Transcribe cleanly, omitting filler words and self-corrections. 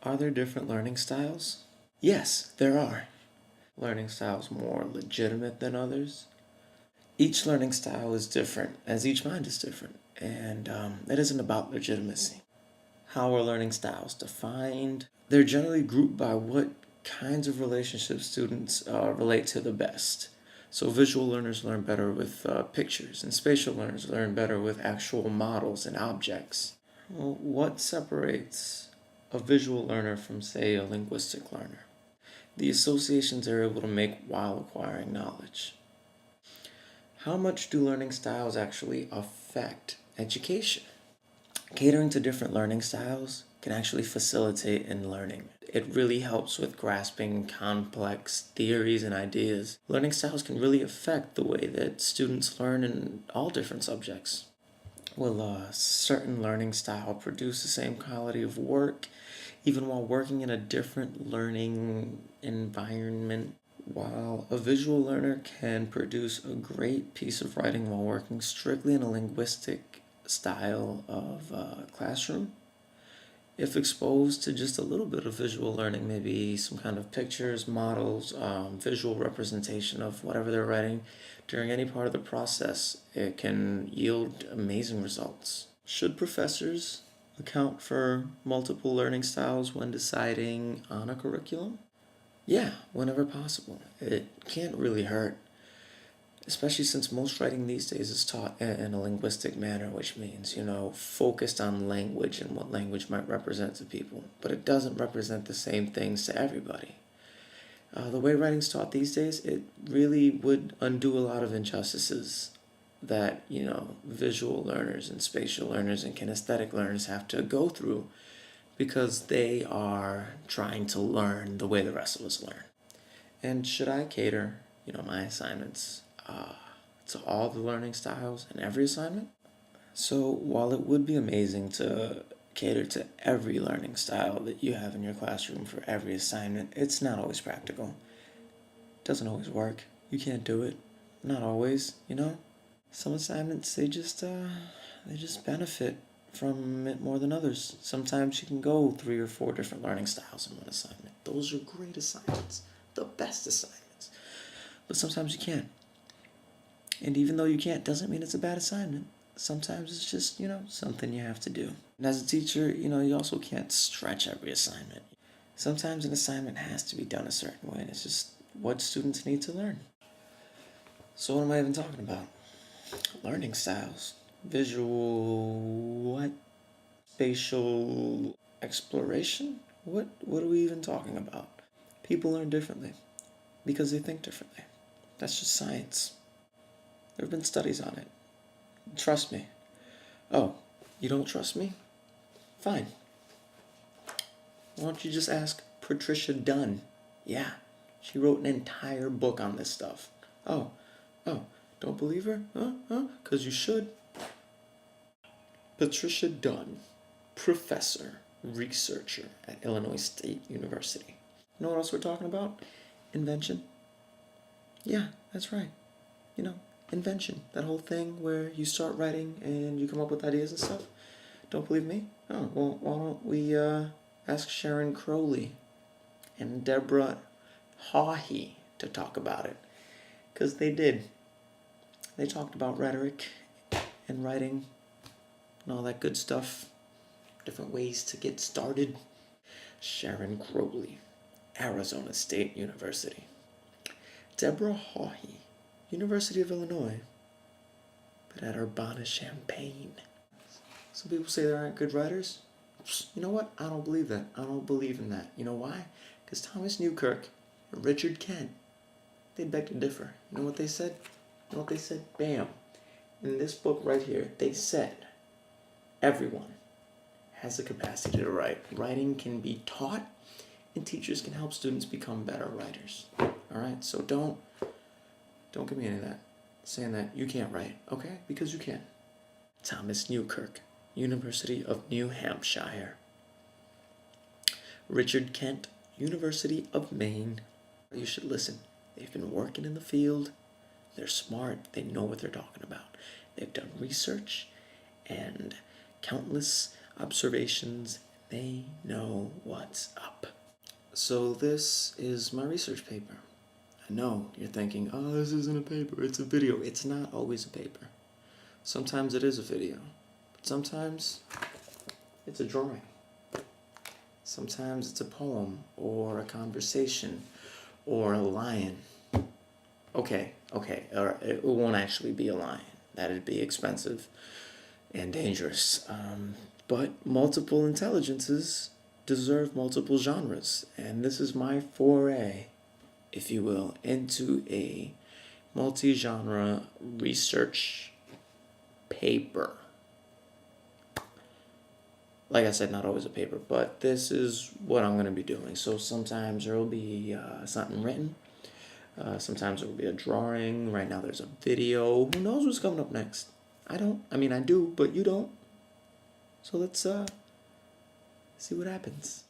Are there different learning styles? Yes, there are. Learning styles more legitimate than others. Each learning style is different, as each mind is different, and it isn't about legitimacy. How are learning styles defined? They're generally grouped by what kinds of relationships students relate to the best. So visual learners learn better with pictures, and spatial learners learn better with actual models and objects. Well, what separates a visual learner from, say, a linguistic learner? The associations they're able to make while acquiring knowledge. How much do learning styles actually affect education? Catering to different learning styles can actually facilitate in learning. It really helps with grasping complex theories and ideas. Learning styles can really affect the way that students learn in all different subjects. Will a certain learning style produce the same quality of work even while working in a different learning environment? While a visual learner can produce a great piece of writing while working strictly in a linguistic style of classroom, if exposed to just a little bit of visual learning, maybe some kind of pictures, models, visual representation of whatever they're writing during any part of the process, it can yield amazing results. Should professors account for multiple learning styles when deciding on a curriculum? Yeah, whenever possible. It can't really hurt, especially since most writing these days is taught in a linguistic manner, which means, focused on language and what language might represent to people. But it doesn't represent the same things to everybody. The way writing's taught these days, it really would undo a lot of injustices that, visual learners and spatial learners and kinesthetic learners have to go through because they are trying to learn the way the rest of us learn. And should I cater, my assignments to all the learning styles in every assignment? So while it would be amazing to cater to every learning style that you have in your classroom for every assignment, it's not always practical. It doesn't always work. You can't do it. Not always, Some assignments, they just benefit from it more than others. Sometimes you can go 3 or 4 different learning styles in one assignment. Those are great assignments, the best assignments. But sometimes you can't. And even though you can't, doesn't mean it's a bad assignment. Sometimes it's just, something you have to do. And as a teacher, you also can't stretch every assignment. Sometimes an assignment has to be done a certain way, and it's just what students need to learn. So what am I even talking about? Learning styles. Visual what? Spatial exploration? What are we even talking about? People learn differently because they think differently. That's just science. There have been studies on it. Trust me. Oh, you don't trust me? Fine. Why don't you just ask Patricia Dunn? Yeah, she wrote an entire book on this stuff. Oh, don't believe her? Huh? 'Cause you should. Patricia Dunn, professor, researcher at Illinois State University. You know what else we're talking about? Invention. Yeah, that's right. Invention. That whole thing where you start writing and you come up with ideas and stuff. Don't believe me? Oh, well, why don't we ask Sharon Crowley and Deborah Hawhey to talk about it? Because they did. They talked about rhetoric and writing and all that good stuff. Different ways to get started. Sharon Crowley, Arizona State University. Deborah Hawhey, University of Illinois, but at Urbana-Champaign. Some people say there aren't good writers. You know what? I don't believe that. I don't believe in that. You know why? Because Thomas Newkirk and Richard Kent, they beg to differ. You know what they said? Bam. In this book right here, they said, everyone has the capacity to write. Writing can be taught, and teachers can help students become better writers. Alright, so don't give me any of that, saying that you can't write, okay? Because you can. Thomas Newkirk, University of New Hampshire. Richard Kent, University of Maine. You should listen. They've been working in the field. They're smart. They know what they're talking about. They've done research and countless observations. They know what's up. So this is my research paper. I know you're thinking, oh, this isn't a paper, it's a video. It's not always a paper. Sometimes it is a video. But sometimes it's a drawing. Sometimes it's a poem or a conversation or a lion. Okay, all right, it won't actually be a lion. That'd be expensive and dangerous. But multiple intelligences deserve multiple genres, and this is my foray, if you will, into a multi-genre research paper. Like I said, not always a paper, but this is what I'm going to be doing. So sometimes there will be something written. Sometimes there will be a drawing. Right now there's a video. Who knows what's coming up next? I do, but you don't. So let's see what happens.